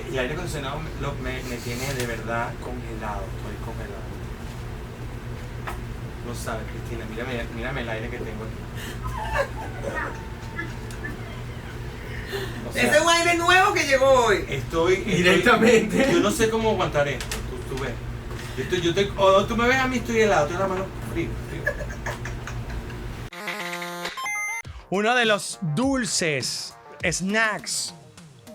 El aire acondicionado me tiene de verdad congelado, estoy congelado. No sabes, Cristina, mírame el aire que tengo aquí. O sea, ese es un aire nuevo que llegó hoy. Estoy Directamente. Yo no sé cómo aguantar esto, tú ves. Tú me ves a mí, estoy helado, estoy la mano frío. Uno de los dulces, snacks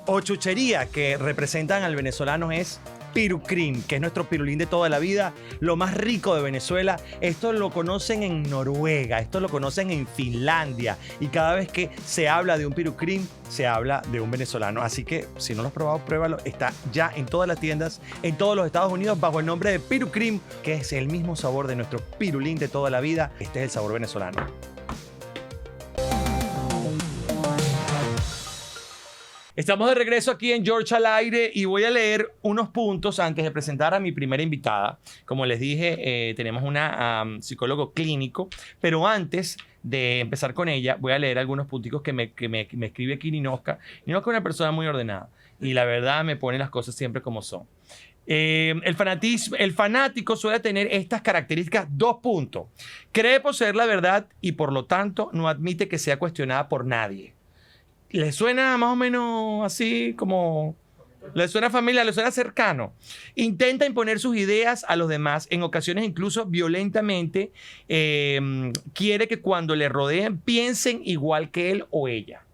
o chuchería que representan al venezolano es Pirucrim, que es nuestro pirulín de toda la vida, lo más rico de Venezuela. Esto lo conocen en Noruega, esto lo conocen en Finlandia, y cada vez que se habla de un Pirucrim, se habla de un venezolano. Así que si no lo has probado, pruébalo. Está ya en todas las tiendas, en todos los Estados Unidos, bajo el nombre de Pirucrim, que es el mismo sabor de nuestro pirulín de toda la vida. Este es el sabor venezolano. Estamos de regreso aquí en George al Aire y voy a leer unos puntos antes de presentar a mi primera invitada. Como les dije, tenemos una psicólogo clínico, pero antes de empezar con ella, voy a leer algunos punticos que me escribe aquí Ninoska. Ninoska es una persona muy ordenada y la verdad me pone las cosas siempre como son. El fanático suele tener estas características, 2 puntos. Cree poseer la verdad y por lo tanto no admite que sea cuestionada por nadie. ¿Le suena más o menos así como... ¿Le suena familiar? ¿Le suena cercano? Intenta imponer sus ideas a los demás, en ocasiones incluso violentamente. Quiere que cuando le rodeen piensen igual que él o ella.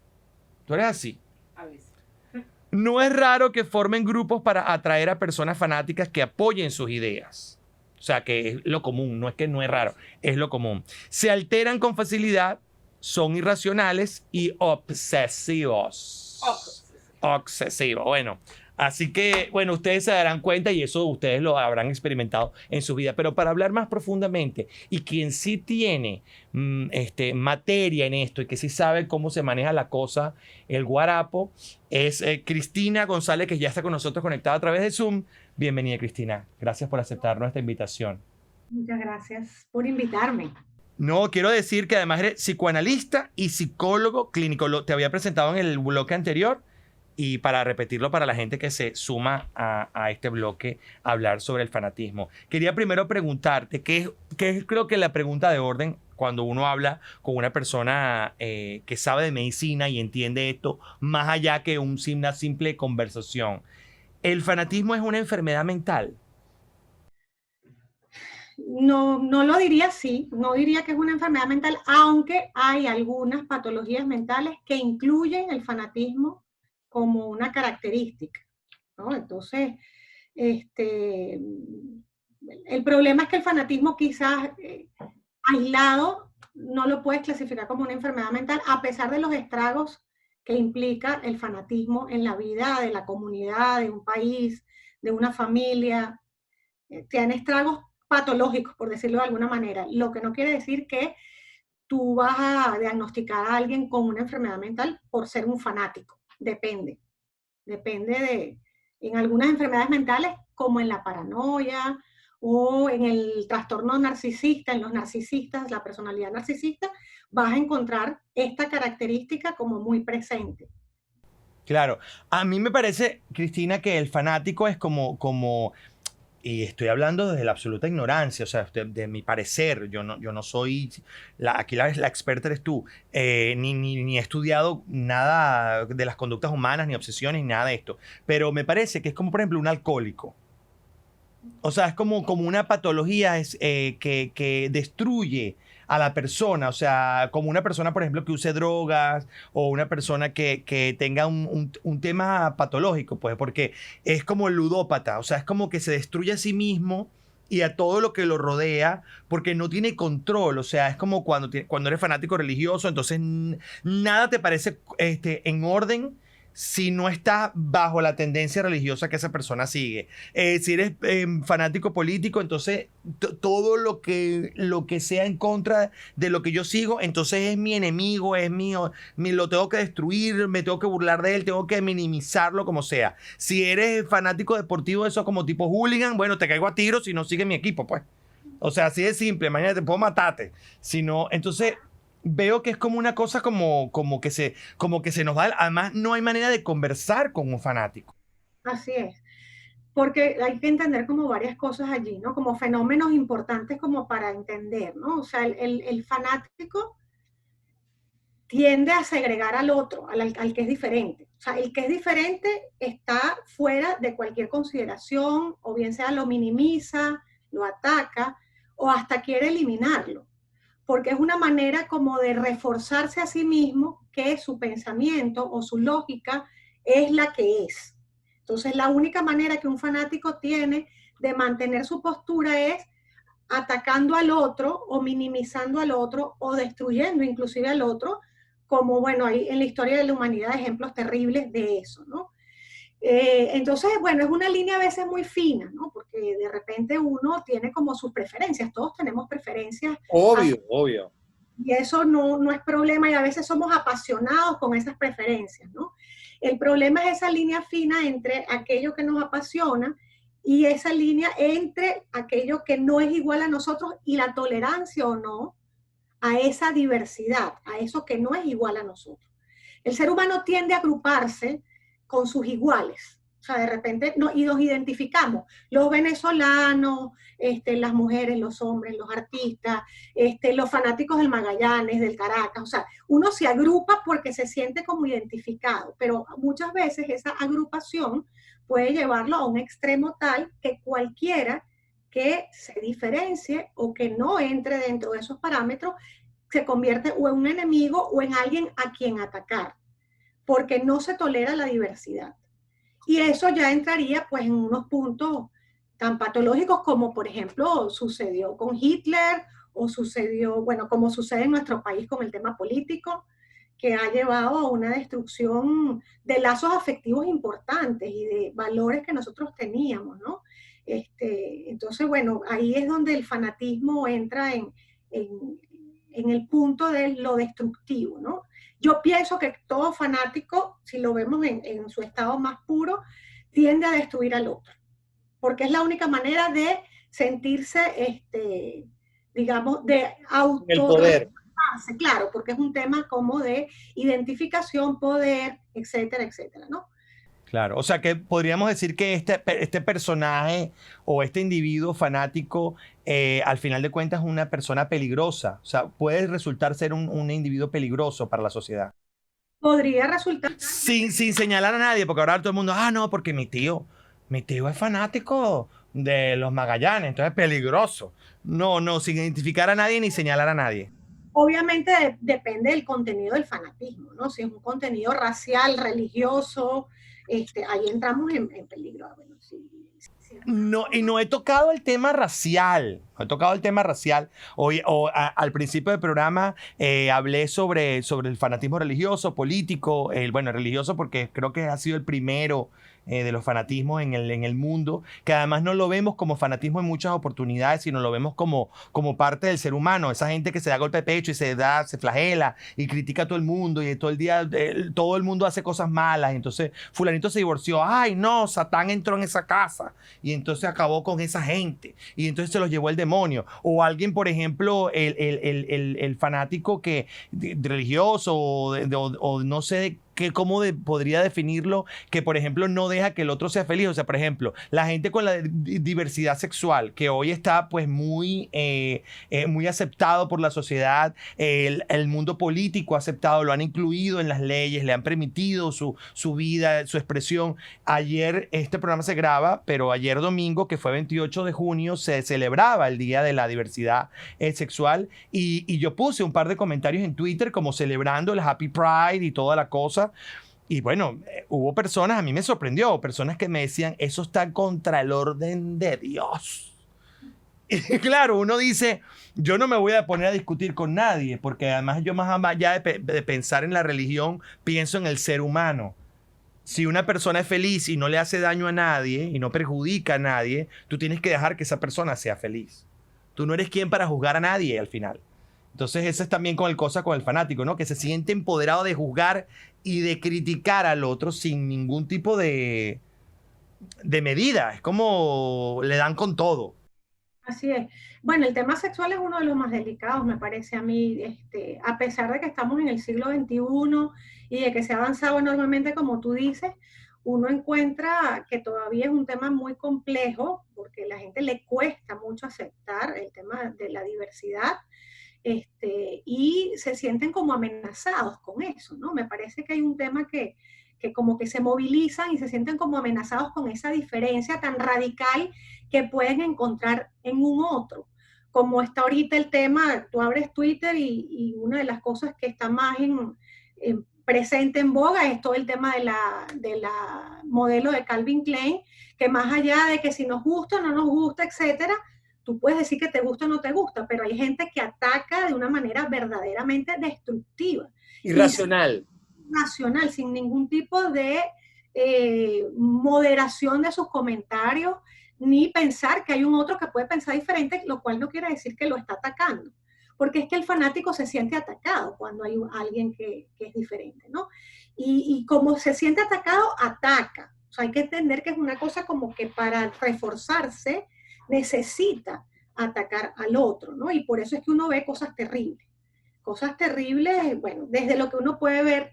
¿Tú eres así? A veces. No es raro que formen grupos para atraer a personas fanáticas que apoyen sus ideas. O sea, que es lo común, no es que no es raro, es lo común. Se alteran con facilidad, son irracionales y obsesivos. Obsesivos. Bueno, así que, bueno, ustedes se darán cuenta y eso ustedes lo habrán experimentado en su vida. Pero para hablar más profundamente, y quien sí tiene materia en esto y que sí sabe cómo se maneja la cosa, el guarapo, es Cristina González, que ya está con nosotros conectada a través de Zoom. Bienvenida, Cristina. Gracias por aceptar nuestra invitación. Muchas gracias por invitarme. No, quiero decir que además eres psicoanalista y psicólogo clínico. Te había presentado en el bloque anterior y para repetirlo para la gente que se suma a este bloque a hablar sobre el fanatismo. Quería primero preguntarte, ¿qué es creo que la pregunta de orden cuando uno habla con una persona que sabe de medicina y entiende esto más allá que una simple conversación? ¿El fanatismo es una enfermedad mental? No, no lo diría así, no diría que es una enfermedad mental, aunque hay algunas patologías mentales que incluyen el fanatismo como una característica, ¿no? Entonces, el problema es que el fanatismo quizás aislado no lo puedes clasificar como una enfermedad mental, a pesar de los estragos que implica el fanatismo en la vida de la comunidad, de un país, de una familia. Tiene estragos patológicos, por decirlo de alguna manera, lo que no quiere decir que tú vas a diagnosticar a alguien con una enfermedad mental por ser un fanático. Depende en algunas enfermedades mentales, como en la paranoia o en el trastorno narcisista, en los narcisistas, la personalidad narcisista, vas a encontrar esta característica como muy presente. Claro, a mí me parece, Cristina, que el fanático es como y estoy hablando desde la absoluta ignorancia, o sea, de mi parecer, yo no soy, aquí la experta eres tú, ni he estudiado nada de las conductas humanas, ni obsesiones, ni nada de esto, pero me parece que es como, por ejemplo, un alcohólico. O sea, es como una patología que destruye a la persona, o sea, como una persona, por ejemplo, que use drogas o una persona que tenga un tema patológico, pues, porque es como el ludópata, o sea, es como que se destruye a sí mismo y a todo lo que lo rodea porque no tiene control, o sea, es como cuando eres fanático religioso, entonces nada te parece en orden si no estás bajo la tendencia religiosa que esa persona sigue. Si eres fanático político, entonces todo lo que sea en contra de lo que yo sigo, entonces es mi enemigo, es mío, lo tengo que destruir, me tengo que burlar de él, tengo que minimizarlo como sea. Si eres fanático deportivo, eso como tipo hooligan, bueno, te caigo a tiros si no sigues mi equipo, pues. O sea, así de simple, imagínate, puedo matarte. Si no, entonces veo que es como una cosa como que se nos va. Además, no hay manera de conversar con un fanático. Así es. Porque hay que entender como varias cosas allí, ¿no? Como fenómenos importantes como para entender, ¿no? O sea, el fanático tiende a segregar al otro, al que es diferente. O sea, el que es diferente está fuera de cualquier consideración, o bien sea lo minimiza, lo ataca, o hasta quiere eliminarlo, porque es una manera como de reforzarse a sí mismo que su pensamiento o su lógica es la que es. Entonces, la única manera que un fanático tiene de mantener su postura es atacando al otro o minimizando al otro o destruyendo inclusive al otro, como bueno, hay en la historia de la humanidad ejemplos terribles de eso, ¿no? Entonces, bueno, es una línea a veces muy fina, ¿no? Porque de repente uno tiene como sus preferencias, todos tenemos preferencias. Obvio, obvio. Y eso no es problema y a veces somos apasionados con esas preferencias, ¿no? El problema es esa línea fina entre aquello que nos apasiona y esa línea entre aquello que no es igual a nosotros y la tolerancia o no a esa diversidad, a eso que no es igual a nosotros. El ser humano tiende a agruparse con sus iguales. O sea, de repente y nos identificamos, los venezolanos, las mujeres, los hombres, los artistas, los fanáticos del Magallanes, del Caracas. O sea, uno se agrupa porque se siente como identificado, pero muchas veces esa agrupación puede llevarlo a un extremo tal que cualquiera que se diferencie o que no entre dentro de esos parámetros se convierte o en un enemigo o en alguien a quien atacar, porque no se tolera la diversidad. Y eso ya entraría pues en unos puntos tan patológicos como por ejemplo sucedió con Hitler o sucedió, bueno, como sucede en nuestro país con el tema político, que ha llevado a una destrucción de lazos afectivos importantes y de valores que nosotros teníamos, ¿no? Entonces, bueno, ahí es donde el fanatismo entra en el punto de lo destructivo, ¿no? Yo pienso que todo fanático, si lo vemos en su estado más puro, tiende a destruir al otro, porque es la única manera de sentirse, digamos, de El poder. claro, porque es un tema como de identificación, poder, etcétera, etcétera, ¿no? Claro, o sea que podríamos decir que este personaje o este individuo fanático al final de cuentas es una persona peligrosa, o sea, puede resultar ser un individuo peligroso para la sociedad. Podría resultar. Sin señalar a nadie, porque ahora todo el mundo, no, porque mi tío es fanático de los Magallanes, entonces es peligroso. No, sin identificar a nadie ni señalar a nadie. Obviamente depende del contenido del fanatismo, ¿no? Si es un contenido racial, religioso, ahí entramos en peligro. Bueno, sí. No, y no he tocado el tema racial. No he tocado el tema racial. Hoy, al principio del programa hablé sobre el fanatismo religioso, político. Bueno, religioso porque creo que ha sido el primero de los fanatismos en el mundo, que además no lo vemos como fanatismo en muchas oportunidades, sino lo vemos como parte del ser humano. Esa gente que se da golpe de pecho y se flagela y critica a todo el mundo y todo el día todo el mundo hace cosas malas. Entonces fulanito se divorció. Ay, no, Satán entró en esa casa y entonces acabó con esa gente y entonces se los llevó el demonio. O alguien, por ejemplo, el fanático religioso o no sé cómo podría definirlo, que por ejemplo no deja que el otro sea feliz. O sea, por ejemplo, la gente con la diversidad sexual, que hoy está pues muy aceptado por la sociedad, el mundo político ha aceptado, lo han incluido en las leyes, le han permitido su vida, su expresión. Ayer, este programa se graba, pero ayer domingo, que fue 28 de junio, se celebraba el Día de la Diversidad Sexual y yo puse un par de comentarios en Twitter como celebrando el Happy Pride y toda la cosa. Y bueno, hubo personas, a mí me sorprendió, personas que me decían, eso está contra el orden de Dios. Y claro, uno dice, yo no me voy a poner a discutir con nadie, porque además yo más allá de pensar en la religión, pienso en el ser humano. Si una persona es feliz y no le hace daño a nadie y no perjudica a nadie, tú tienes que dejar que esa persona sea feliz. Tú no eres quien para juzgar a nadie al final. Entonces eso es también con el fanático, ¿no? Que se siente empoderado de juzgar y de criticar al otro sin ningún tipo de medida. Es como le dan con todo. Así es. Bueno, el tema sexual es uno de los más delicados, me parece a mí, a pesar de que estamos en el siglo XXI y de que se ha avanzado enormemente, como tú dices, uno encuentra que todavía es un tema muy complejo, porque a la gente le cuesta mucho aceptar el tema de la diversidad, y se sienten como amenazados con eso, ¿no? Me parece que hay un tema que como que se movilizan y se sienten como amenazados con esa diferencia tan radical que pueden encontrar en un otro. Como está ahorita el tema, tú abres Twitter y una de las cosas que está más presente en boga es todo el tema de la modelo de Calvin Klein, que más allá de que si nos gusta o no nos gusta, etcétera, tú puedes decir que te gusta o no te gusta, pero hay gente que ataca de una manera verdaderamente destructiva. Irracional. Nacional, sin ningún tipo de moderación de sus comentarios, ni pensar que hay un otro que puede pensar diferente, lo cual no quiere decir que lo está atacando. Porque es que el fanático se siente atacado cuando hay alguien que es diferente, ¿no? Y como se siente atacado, ataca. O sea, hay que entender que es una cosa como que para reforzarse necesita atacar al otro, ¿no? Y por eso es que uno ve cosas terribles. Cosas terribles, bueno, desde lo que uno puede ver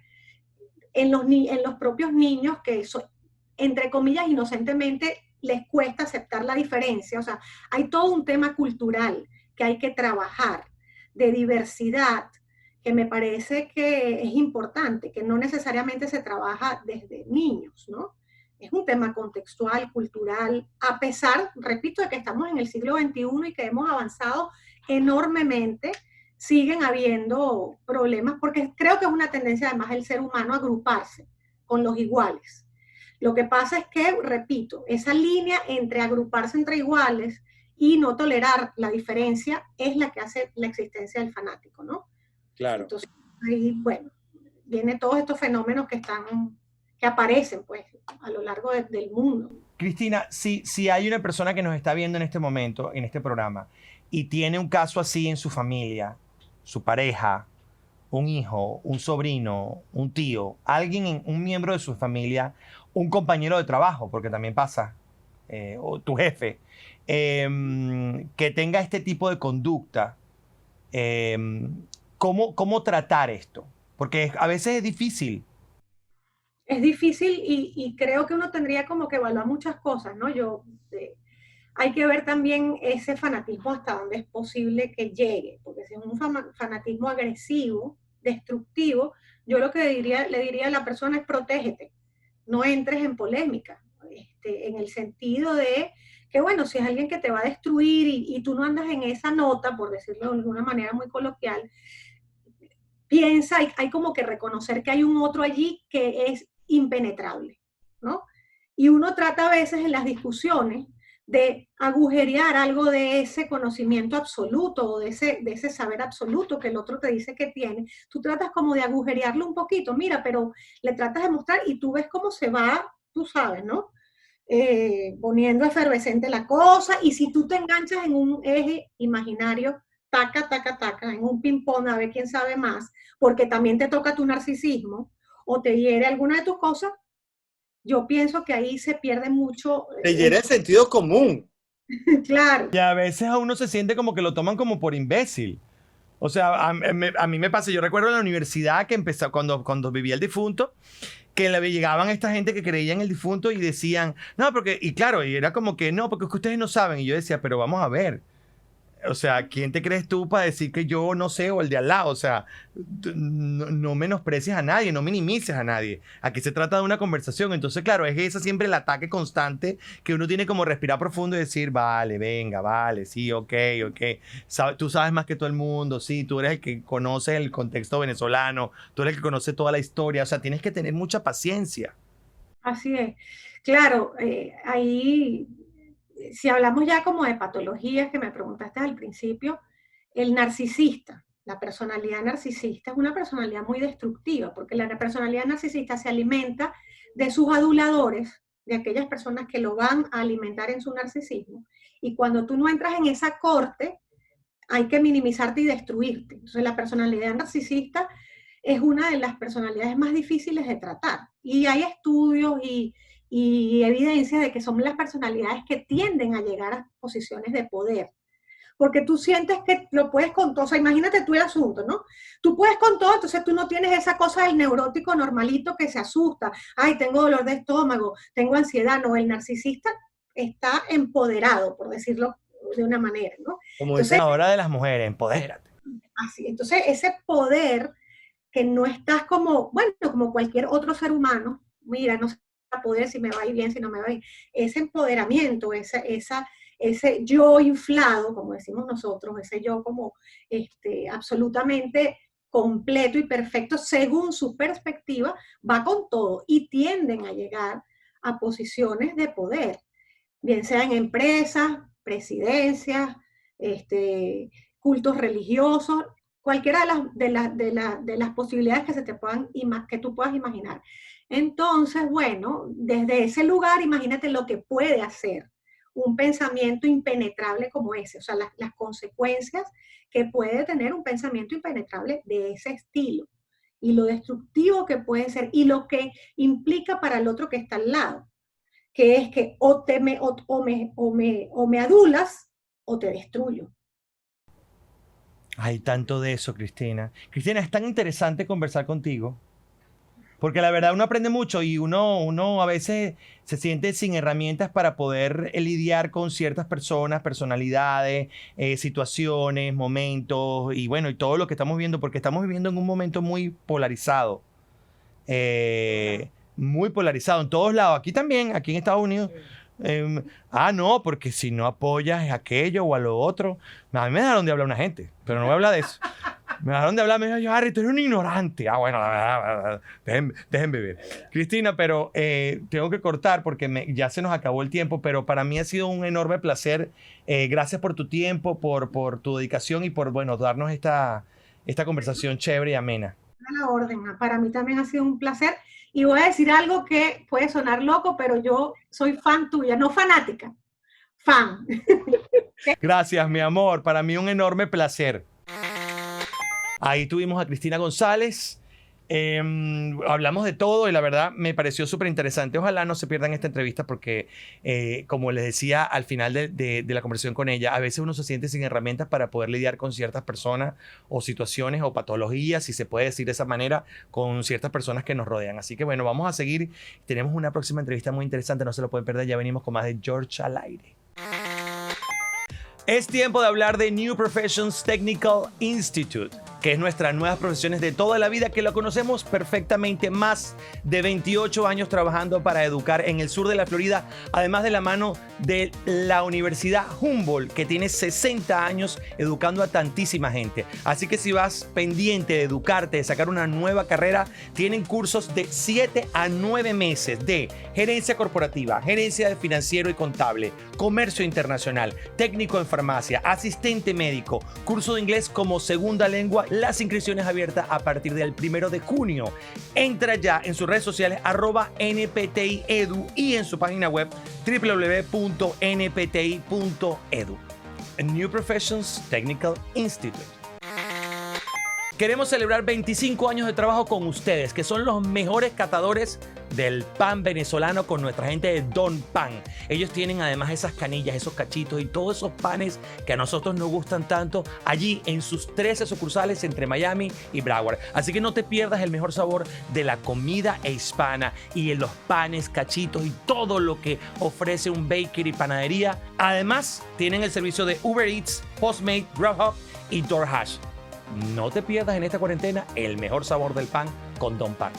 en los propios niños que, entre comillas, inocentemente les cuesta aceptar la diferencia. O sea, hay todo un tema cultural que hay que trabajar, de diversidad, que me parece que es importante, que no necesariamente se trabaja desde niños, ¿no? Es un tema contextual, cultural, a pesar, repito, de que estamos en el siglo XXI y que hemos avanzado enormemente, siguen habiendo problemas, porque creo que es una tendencia además del ser humano a agruparse con los iguales. Lo que pasa es que, repito, esa línea entre agruparse entre iguales y no tolerar la diferencia es la que hace la existencia del fanático, ¿no? Claro. Entonces, ahí, bueno, vienen todos estos fenómenos que aparecen, pues, a lo largo del mundo. Cristina, si hay una persona que nos está viendo en este momento, en este programa, y tiene un caso así en su familia, su pareja, un hijo, un sobrino, un tío, un miembro de su familia, un compañero de trabajo, porque también pasa, o tu jefe, que tenga este tipo de conducta, ¿cómo tratar esto? Porque a veces es difícil. Es difícil y creo que uno tendría como que evaluar muchas cosas, ¿no? Hay que ver también ese fanatismo hasta dónde es posible que llegue, porque si es un fanatismo agresivo, destructivo, yo lo que le diría a la persona es protégete, no entres en polémica, en el sentido de que, bueno, si es alguien que te va a destruir y tú no andas en esa nota, por decirlo de alguna manera muy coloquial, piensa, hay como que reconocer que hay un otro allí que es impenetrable, ¿no? Y uno trata a veces en las discusiones de agujerear algo de ese conocimiento absoluto o de ese saber absoluto que el otro te dice que tiene. Tú tratas como de agujerearlo un poquito, mira, pero le tratas de mostrar y tú ves cómo se va, tú sabes, ¿no? Poniendo efervescente la cosa, y si tú te enganchas en un eje imaginario, taca, taca, taca, en un ping-pong a ver quién sabe más, porque también te toca tu narcisismo o te hiere alguna de tus cosas, yo pienso que ahí se pierde mucho. Te hiere el sentido común. Claro. Y a veces a uno se siente como que lo toman como por imbécil. O sea, a mí me pasa, yo recuerdo en la universidad que empezó, cuando vivía el difunto, que llegaban esta gente que creía en el difunto y decían, no, porque, y claro, y era como que, no, porque es que ustedes no saben. Y yo decía, pero vamos a ver. O sea, ¿quién te crees tú para decir que yo no sé o el de al lado? O sea, no menosprecies a nadie, no minimices a nadie. Aquí se trata de una conversación. Entonces, claro, es ese siempre el ataque constante que uno tiene como respirar profundo y decir, vale, venga, vale, sí, ok. Tú sabes más que todo el mundo, sí, tú eres el que conoce el contexto venezolano, tú eres el que conoce toda la historia. O sea, tienes que tener mucha paciencia. Así es. Claro, ahí, si hablamos ya como de patologías que me preguntaste al principio, el narcisista, la personalidad narcisista es una personalidad muy destructiva, porque la personalidad narcisista se alimenta de sus aduladores, de aquellas personas que lo van a alimentar en su narcisismo, y cuando tú no entras en esa corte, hay que minimizarte y destruirte. Entonces la personalidad narcisista es una de las personalidades más difíciles de tratar, y hay estudios y evidencias de que son las personalidades que tienden a llegar a posiciones de poder, porque tú sientes que lo puedes con todo. O sea, imagínate tú el asunto, ¿no? Tú puedes con todo, entonces tú no tienes esa cosa del neurótico normalito que se asusta. Ay, tengo dolor de estómago, tengo ansiedad. No, el narcisista está empoderado, por decirlo de una manera, ¿no? Como Entonces, dice, ahora de las mujeres, empodérate. Así, entonces ese poder que no estás como, bueno, como cualquier otro ser humano, mira, no sé poder si me va a ir bien, si no me va a ir, ese empoderamiento, ese yo inflado, como decimos nosotros, ese yo como absolutamente completo y perfecto según su perspectiva, va con todo y tienden a llegar a posiciones de poder, bien sea en empresas, presidencias, cultos religiosos, cualquiera de las posibilidades que, que tú puedas imaginar. Entonces, bueno, desde ese lugar, imagínate lo que puede hacer un pensamiento impenetrable como ese, o sea, las consecuencias que puede tener un pensamiento impenetrable de ese estilo, y lo destructivo que puede ser, y lo que implica para el otro que está al lado, que es que o me adulas o te destruyo. Hay tanto de eso, Cristina. Cristina, es tan interesante conversar contigo, porque la verdad uno aprende mucho y uno a veces se siente sin herramientas para poder lidiar con ciertas personas, personalidades, situaciones, momentos y bueno, y todo lo que estamos viendo, porque estamos viviendo en un momento muy polarizado. Muy polarizado en todos lados. Aquí también, aquí en Estados Unidos. No, porque si no apoyas aquello o a lo otro. A mí me dejaron de hablar una gente, pero no voy a hablar de eso. Me dejaron de hablar, me dijo, Harry, tú eres un ignorante. Bueno, dejen vivir. Cristina, pero tengo que cortar porque ya se nos acabó el tiempo, pero para mí ha sido un enorme placer. Gracias por tu tiempo, por tu dedicación y por, bueno, darnos esta conversación chévere y amena. A la orden, para mí también ha sido un placer. Y voy a decir algo que puede sonar loco, pero yo soy fan tuya, no fanática, fan. Gracias, mi amor. Para mí un enorme placer. Ahí tuvimos a Cristina González. Hablamos de todo y la verdad me pareció súper interesante. Ojalá no se pierdan esta entrevista porque, como les decía al final de la conversación con ella, a veces uno se siente sin herramientas para poder lidiar con ciertas personas o situaciones o patologías, si se puede decir de esa manera, con ciertas personas que nos rodean. Así que bueno, vamos a seguir. Tenemos una próxima entrevista muy interesante, no se lo pueden perder. Ya venimos con más de George al aire. Es tiempo de hablar de New Professions Technical Institute, que es nuestras nuevas profesiones de toda la vida, que lo conocemos perfectamente. Más de 28 años trabajando para educar en el sur de la Florida, además de la mano de la Universidad Humboldt, que tiene 60 años educando a tantísima gente. Así que si vas pendiente de educarte, de sacar una nueva carrera, tienen cursos de 7 a 9 meses de gerencia corporativa, gerencia de financiero y contable, comercio internacional, técnico en farmacia, asistente médico, curso de inglés como segunda lengua. Las inscripciones abiertas a partir del 1 de junio. Entra ya en sus redes sociales @NPTI-EDU y en su página web www.npti.edu. New Professions Technical Institute. Queremos celebrar 25 años de trabajo con ustedes, que son los mejores catadores del pan venezolano con nuestra gente de Don Pan. Ellos tienen además esas canillas, esos cachitos y todos esos panes que a nosotros nos gustan tanto allí en sus 13 sucursales entre Miami y Broward. Así que no te pierdas el mejor sabor de la comida hispana y en los panes, cachitos y todo lo que ofrece un bakery y panadería. Además, tienen el servicio de Uber Eats, Postmates, Grubhub y DoorDash. No te pierdas en esta cuarentena el mejor sabor del pan con Don Pan.